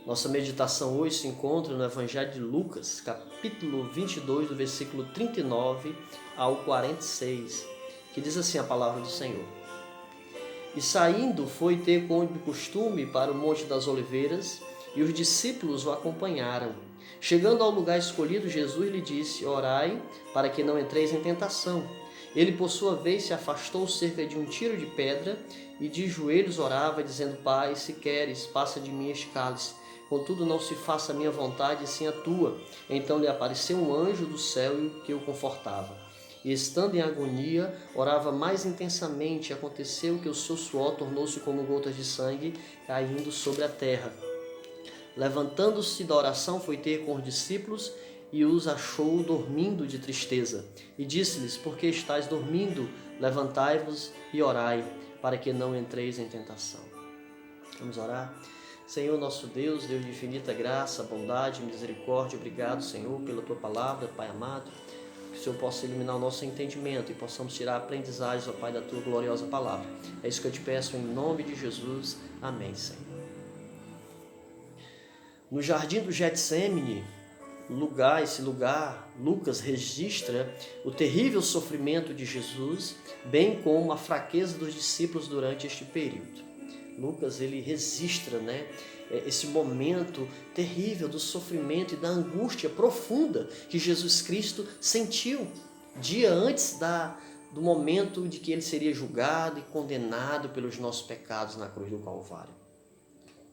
Nossa meditação hoje se encontra no Evangelho de Lucas, capítulo 22, do versículo 39 ao 46, que diz assim a palavra do Senhor. E saindo foi ter como de costume para o Monte das Oliveiras, e os discípulos o acompanharam. Chegando ao lugar escolhido, Jesus lhe disse: Orai, para que não entreis em tentação. Ele, por sua vez, se afastou cerca de um tiro de pedra, e de joelhos orava, dizendo: Pai, se queres, passa de mim este cálice. Contudo, não se faça a minha vontade, sim a tua. Então lhe apareceu um anjo do céu que o confortava. E estando em agonia, orava mais intensamente. Aconteceu que o seu suor tornou-se como gotas de sangue caindo sobre a terra. Levantando-se da oração, foi ter com os discípulos e os achou dormindo de tristeza. E disse-lhes: Por que estáis dormindo? Levantai-vos e orai, para que não entreis em tentação. Vamos orar? Senhor nosso Deus, Deus de infinita graça, bondade, misericórdia, obrigado, Senhor, pela Tua palavra, Pai amado, que o Senhor possa iluminar o nosso entendimento e possamos tirar aprendizagens, ó Pai, da Tua gloriosa palavra. É isso que eu te peço em nome de Jesus. Amém, Senhor. No jardim do Getsêmani, esse lugar, Lucas registra o terrível sofrimento de Jesus, bem como a fraqueza dos discípulos durante este período. Lucas ele registra, esse momento terrível do sofrimento e da angústia profunda que Jesus Cristo sentiu dia antes do momento de que ele seria julgado e condenado pelos nossos pecados na cruz do Calvário.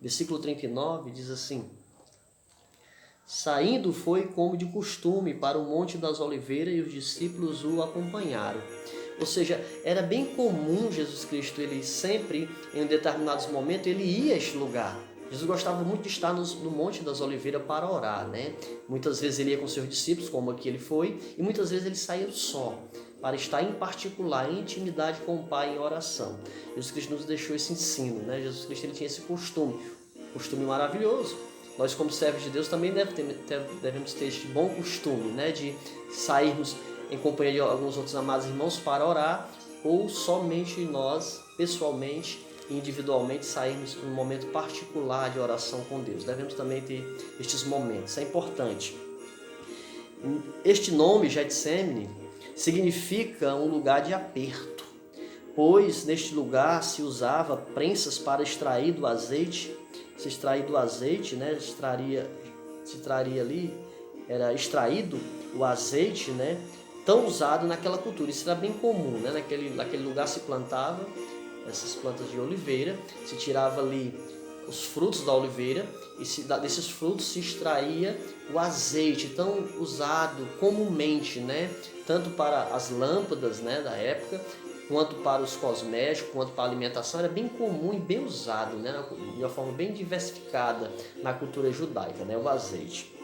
Versículo 39 diz assim: Saindo foi como de costume para o Monte das Oliveiras e os discípulos o acompanharam. Ou seja, era bem comum Jesus Cristo, ele sempre, em determinados momentos, ele ia a este lugar. Jesus gostava muito de estar no Monte das Oliveiras para orar, Muitas vezes ele ia com seus discípulos, como aqui ele foi, e muitas vezes ele saía só, para estar em particular, em intimidade com o Pai em oração. Jesus Cristo nos deixou esse ensino, Jesus Cristo ele tinha esse costume maravilhoso. Nós, como servos de Deus, também devemos ter este bom costume, de sairmos em companhia de alguns outros amados irmãos para orar, ou somente nós, pessoalmente e individualmente, sairmos em um momento particular de oração com Deus. Devemos também ter estes momentos, é importante. Este nome, Getsêmani, significa um lugar de aperto, pois neste lugar se usava prensas para extrair do azeite. Se extrair do azeite, se traria ali, era extraído o azeite, tão usado naquela cultura. Isso era bem comum, naquele lugar se plantava essas plantas de oliveira, se tirava ali os frutos da oliveira e desses frutos se extraía o azeite tão usado comumente, tanto para as lâmpadas, da época, quanto para os cosméticos, quanto para a alimentação. Era bem comum e bem usado, de uma forma bem diversificada na cultura judaica, o azeite.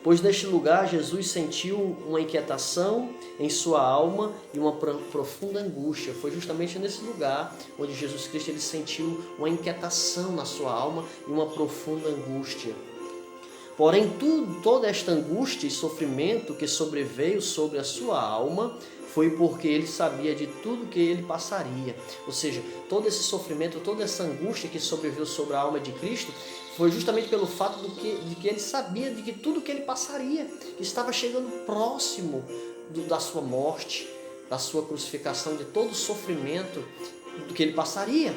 Pois neste lugar Jesus sentiu uma inquietação em sua alma e uma profunda angústia. Foi justamente nesse lugar onde Jesus Cristo ele sentiu uma inquietação na sua alma e uma profunda angústia. Porém, toda esta angústia e sofrimento que sobreveio sobre a sua alma foi porque ele sabia de tudo que ele passaria. Ou seja, todo esse sofrimento, toda essa angústia que sobreveio sobre a alma de Cristo foi justamente pelo fato de que ele sabia de que tudo que ele passaria, que estava chegando próximo da sua morte, da sua crucificação, de todo o sofrimento do que ele passaria.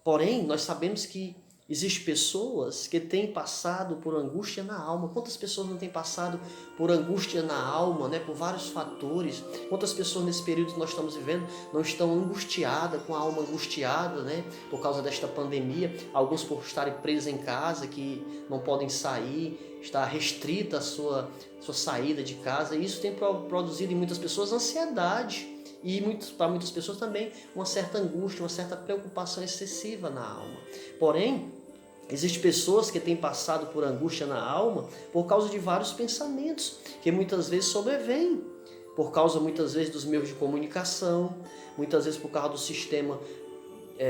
Porém, nós sabemos que existem pessoas que têm passado por angústia na alma. Quantas pessoas não têm passado por angústia na alma, por vários fatores? Quantas pessoas nesse período que nós estamos vivendo não estão angustiadas, com a alma angustiada, por causa desta pandemia? Alguns por estarem presos em casa, que não podem sair, está restrita a sua saída de casa. E isso tem produzido em muitas pessoas ansiedade. E para muitas pessoas também uma certa angústia, uma certa preocupação excessiva na alma. Porém, existem pessoas que têm passado por angústia na alma por causa de vários pensamentos que muitas vezes sobrevêm. Por causa muitas vezes dos meios de comunicação, muitas vezes por causa do sistema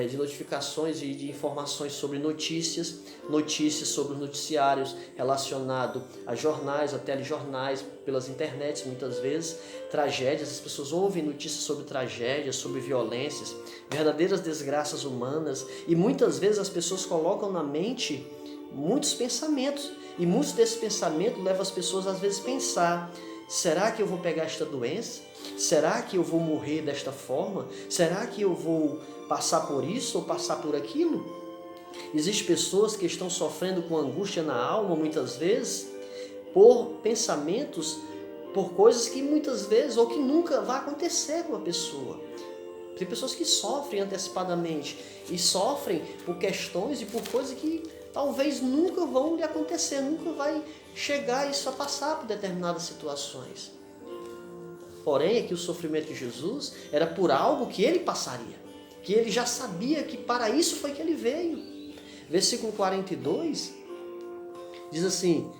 de notificações e de informações sobre notícias sobre os noticiários relacionado a jornais, a telejornais, pelas internets, muitas vezes, tragédias, as pessoas ouvem notícias sobre tragédias, sobre violências, verdadeiras desgraças humanas, e muitas vezes as pessoas colocam na mente muitos pensamentos, e muitos desses pensamentos levam as pessoas às vezes a pensar: será que eu vou pegar esta doença? Será que eu vou morrer desta forma? Será que eu vou passar por isso ou passar por aquilo? Existem pessoas que estão sofrendo com angústia na alma, muitas vezes, por pensamentos, por coisas que muitas vezes ou que nunca vai acontecer com a pessoa. Tem pessoas que sofrem antecipadamente e sofrem por questões e por coisas que talvez nunca vão lhe acontecer, nunca vai chegar isso a passar por determinadas situações. Porém, aqui o sofrimento de Jesus era por algo que ele passaria, que ele já sabia que para isso foi que ele veio. Versículo 42 diz assim: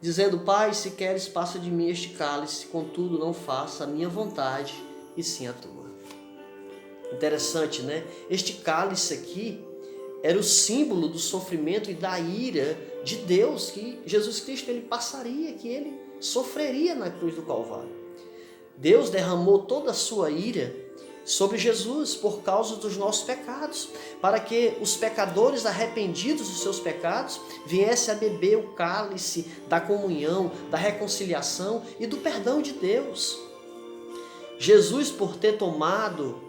dizendo: Pai, se queres, passa de mim este cálice, contudo não faça a minha vontade, e sim a tua. Interessante, né? Este cálice aqui era o símbolo do sofrimento e da ira de Deus, que Jesus Cristo ele passaria, que ele sofreria na cruz do Calvário. Deus derramou toda a sua ira sobre Jesus por causa dos nossos pecados, para que os pecadores arrependidos dos seus pecados viessem a beber o cálice da comunhão, da reconciliação e do perdão de Deus. Jesus, por ter tomado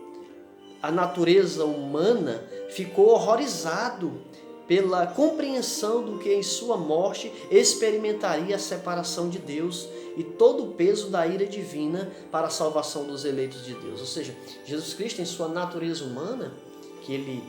a natureza humana, ficou horrorizado pela compreensão do que em sua morte experimentaria a separação de Deus e todo o peso da ira divina para a salvação dos eleitos de Deus. Ou seja, Jesus Cristo, em sua natureza humana, que ele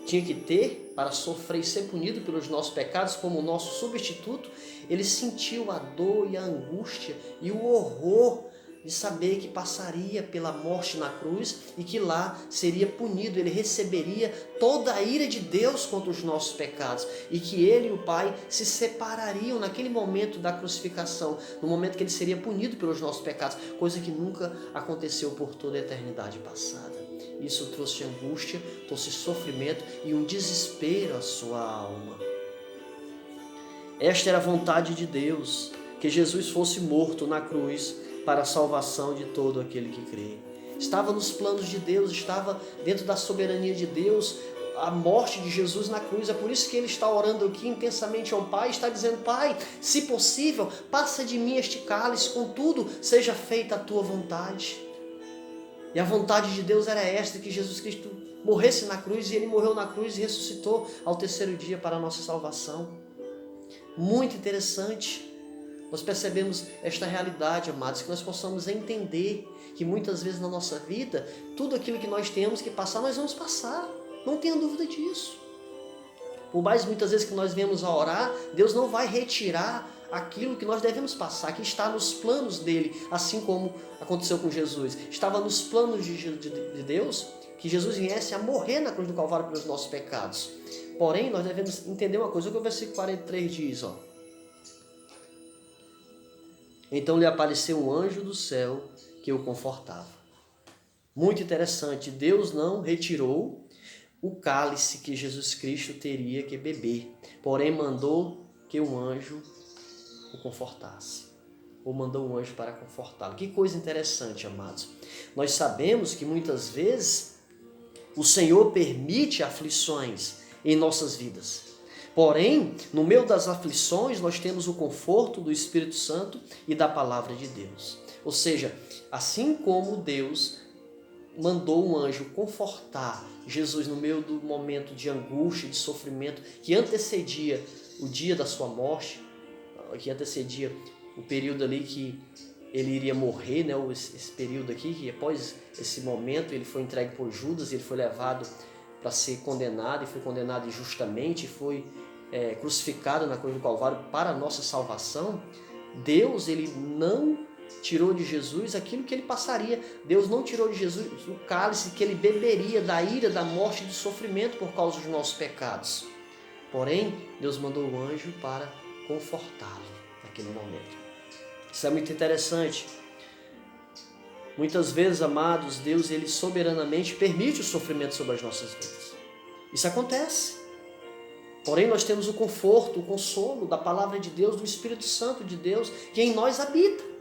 tinha que ter para sofrer e ser punido pelos nossos pecados como o nosso substituto, ele sentiu a dor e a angústia e o horror de saber que passaria pela morte na cruz e que lá seria punido, ele receberia toda a ira de Deus contra os nossos pecados e que ele e o Pai se separariam naquele momento da crucificação, no momento que ele seria punido pelos nossos pecados, coisa que nunca aconteceu por toda a eternidade passada. Isso trouxe angústia, trouxe sofrimento e um desespero à sua alma. Esta era a vontade de Deus, que Jesus fosse morto na cruz para a salvação de todo aquele que crê. Estava nos planos de Deus, estava dentro da soberania de Deus, a morte de Jesus na cruz. É por isso que ele está orando aqui intensamente ao Pai, está dizendo: Pai, se possível, passa de mim este cálice, contudo, seja feita a tua vontade. E a vontade de Deus era esta, que Jesus Cristo morresse na cruz, e ele morreu na cruz e ressuscitou ao terceiro dia para a nossa salvação. Muito interessante. Nós percebemos esta realidade, amados, que nós possamos entender que muitas vezes na nossa vida, tudo aquilo que nós temos que passar, nós vamos passar. Não tenha dúvida disso. Por mais muitas vezes que nós venhamos a orar, Deus não vai retirar aquilo que nós devemos passar, que está nos planos dele, assim como aconteceu com Jesus. Estava nos planos de Deus que Jesus viesse a morrer na cruz do Calvário pelos nossos pecados. Porém, nós devemos entender uma coisa, o que o versículo 43 diz, ó. Então lhe apareceu um anjo do céu que o confortava. Muito interessante, Deus não retirou o cálice que Jesus Cristo teria que beber, porém mandou que um anjo o confortasse, ou mandou um anjo para confortá-lo. Que coisa interessante, amados. Nós sabemos que muitas vezes o Senhor permite aflições em nossas vidas. Porém, no meio das aflições, nós temos o conforto do Espírito Santo e da Palavra de Deus. Ou seja, assim como Deus mandou um anjo confortar Jesus no meio do momento de angústia, de sofrimento, que antecedia o dia da sua morte, que antecedia o período ali que ele iria morrer, né? Esse período aqui, que após esse momento ele foi entregue por Judas, ele foi levado para ser condenado, e foi condenado injustamente, foi crucificado na cruz do Calvário para a nossa salvação. Deus, ele não tirou de Jesus aquilo que ele passaria. Deus não tirou de Jesus o cálice que ele beberia da ira, da morte e do sofrimento por causa dos nossos pecados. Porém, Deus mandou o anjo para confortá-lo naquele momento. Isso é muito interessante. Muitas vezes, amados, Deus ele soberanamente permite o sofrimento sobre as nossas vidas. Isso acontece. Porém, nós temos o conforto, o consolo da palavra de Deus, do Espírito Santo de Deus, que em nós habita.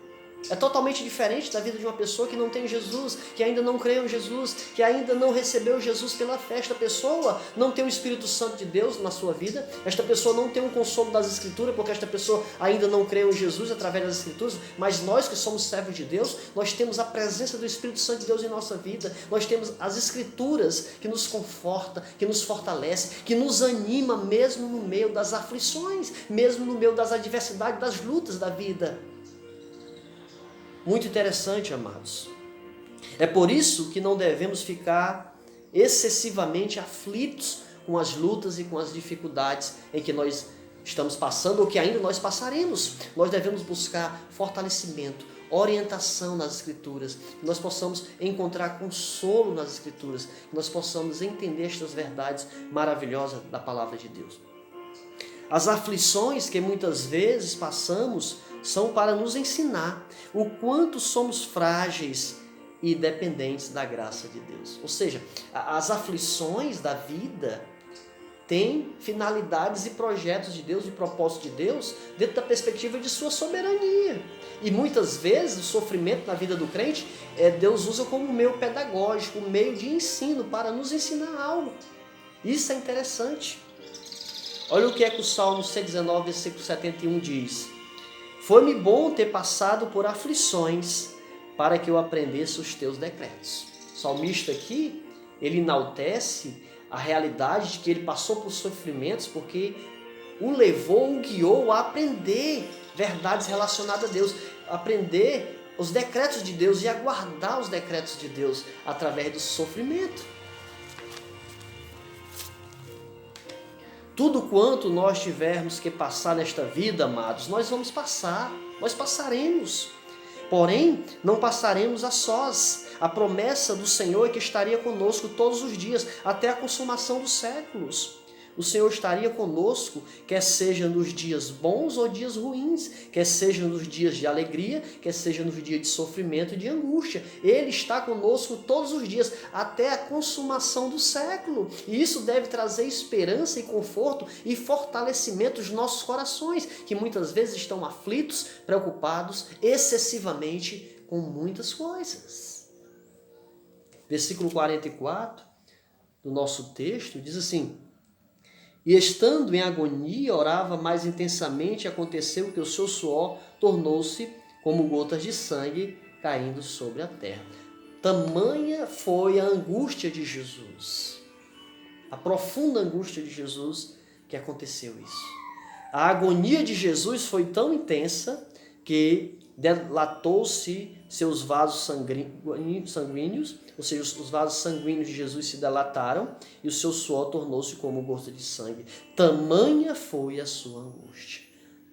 É totalmente diferente da vida de uma pessoa que não tem Jesus, que ainda não creu em Jesus, que ainda não recebeu Jesus pela fé. Esta pessoa não tem o Espírito Santo de Deus na sua vida, esta pessoa não tem um consolo das Escrituras, porque esta pessoa ainda não creu em Jesus através das Escrituras, mas nós que somos servos de Deus, nós temos a presença do Espírito Santo de Deus em nossa vida, nós temos as Escrituras que nos conforta, que nos fortalece, que nos anima mesmo no meio das aflições, mesmo no meio das adversidades, das lutas da vida. Muito interessante, amados. É por isso que não devemos ficar excessivamente aflitos com as lutas e com as dificuldades em que nós estamos passando ou que ainda nós passaremos. Nós devemos buscar fortalecimento, orientação nas Escrituras, que nós possamos encontrar consolo nas Escrituras, que nós possamos entender estas verdades maravilhosas da palavra de Deus. As aflições que muitas vezes passamos são para nos ensinar o quanto somos frágeis e dependentes da graça de Deus. Ou seja, as aflições da vida têm finalidades e projetos de Deus, e propósitos de Deus, dentro da perspectiva de sua soberania. E muitas vezes o sofrimento na vida do crente, Deus usa como meio pedagógico, um meio de ensino, para nos ensinar algo. Isso é interessante. Olha o que é que o Salmo 119, versículo 71 diz. Foi-me bom ter passado por aflições para que eu aprendesse os teus decretos. O salmista aqui, ele enaltece a realidade de que ele passou por sofrimentos porque o levou, o guiou a aprender verdades relacionadas a Deus, aprender os decretos de Deus e a guardar os decretos de Deus através do sofrimento. Tudo quanto nós tivermos que passar nesta vida, amados, nós vamos passar, nós passaremos. Porém, não passaremos a sós. A promessa do Senhor é que estaria conosco todos os dias, até a consumação dos séculos. O Senhor estaria conosco, quer seja nos dias bons ou dias ruins, quer seja nos dias de alegria, quer seja nos dias de sofrimento e de angústia. Ele está conosco todos os dias, até a consumação do século. E isso deve trazer esperança e conforto e fortalecimento dos nossos corações, que muitas vezes estão aflitos, preocupados excessivamente com muitas coisas. Versículo 44 do nosso texto diz assim: e estando em agonia, orava mais intensamente, e aconteceu que o seu suor tornou-se como gotas de sangue caindo sobre a terra. Tamanha foi a angústia de Jesus, a profunda angústia de Jesus, que aconteceu isso. A agonia de Jesus foi tão intensa que dilatou-se seus vasos sanguíneos, ou seja, os vasos sanguíneos de Jesus se dilataram e o seu suor tornou-se como gota de sangue. Tamanha foi a sua angústia.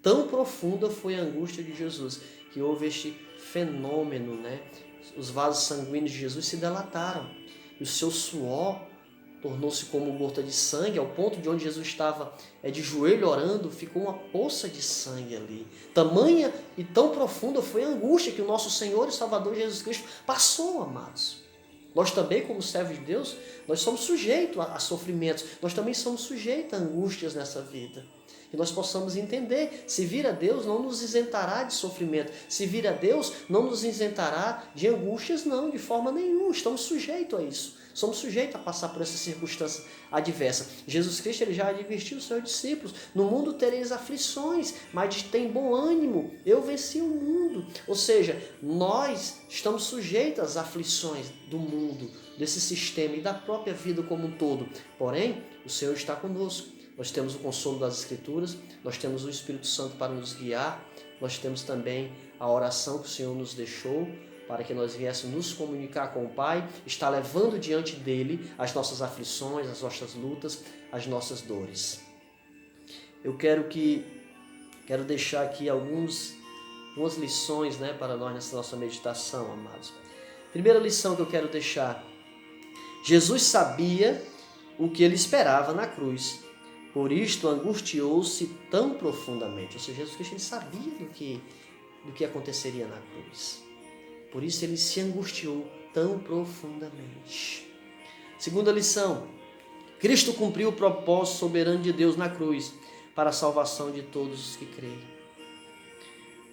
Tão profunda foi a angústia de Jesus que houve este fenômeno, né? Os vasos sanguíneos de Jesus se dilataram e o seu suor tornou-se como gota de sangue, ao ponto de onde Jesus estava de joelho orando, ficou uma poça de sangue ali. Tamanha e tão profunda foi a angústia que o nosso Senhor e Salvador Jesus Cristo passou, amados. Nós também, como servos de Deus, nós somos sujeitos a sofrimentos, nós também somos sujeitos a angústias nessa vida. Que nós possamos entender, se vir a Deus não nos isentará de sofrimento, se vir a Deus não nos isentará de angústias, não, de forma nenhuma, estamos sujeitos a isso, somos sujeitos a passar por essa circunstância adversa. Jesus Cristo ele já advertiu os seus discípulos, no mundo tereis aflições, mas tem bom ânimo, eu venci o mundo. Ou seja, nós estamos sujeitos às aflições do mundo, desse sistema e da própria vida como um todo, porém, o Senhor está conosco. Nós temos o consolo das Escrituras, nós temos o Espírito Santo para nos guiar, nós temos também a oração que o Senhor nos deixou para que nós viéssemos nos comunicar com o Pai, está levando diante dele as nossas aflições, as nossas lutas, as nossas dores. Eu quero deixar aqui algumas lições, né, para nós nessa nossa meditação, amados. Primeira lição que eu quero deixar: Jesus sabia o que ele esperava na cruz. Por isto angustiou-se tão profundamente. Ou seja, Jesus Cristo ele sabia do que aconteceria na cruz. Por isso ele se angustiou tão profundamente. Segunda lição: Cristo cumpriu o propósito soberano de Deus na cruz para a salvação de todos os que creem.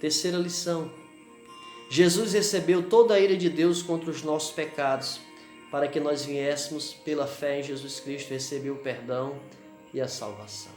Terceira lição: Jesus recebeu toda a ira de Deus contra os nossos pecados, para que nós viéssemos, pela fé em Jesus Cristo, receber o perdão e a salvação.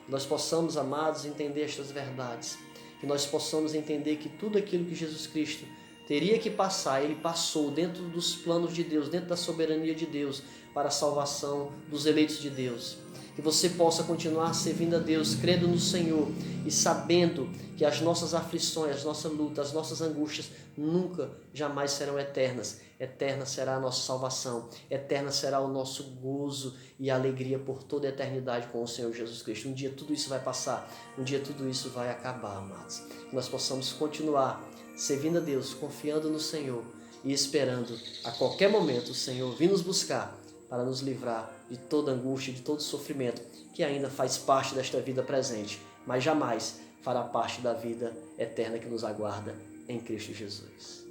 Que nós possamos, amados, entender estas verdades. Que nós possamos entender que tudo aquilo que Jesus Cristo teria que passar, Ele passou dentro dos planos de Deus, dentro da soberania de Deus, para a salvação dos eleitos de Deus. Que você possa continuar servindo a Deus, crendo no Senhor e sabendo que as nossas aflições, as nossas lutas, as nossas angústias nunca, jamais serão eternas. Eterna será a nossa salvação, eterna será o nosso gozo e alegria por toda a eternidade com o Senhor Jesus Cristo. Um dia tudo isso vai passar, um dia tudo isso vai acabar, amados. Que nós possamos continuar servindo a Deus, confiando no Senhor e esperando a qualquer momento o Senhor vir nos buscar para nos livrar de toda angústia, de todo sofrimento que ainda faz parte desta vida presente, mas jamais fará parte da vida eterna que nos aguarda em Cristo Jesus.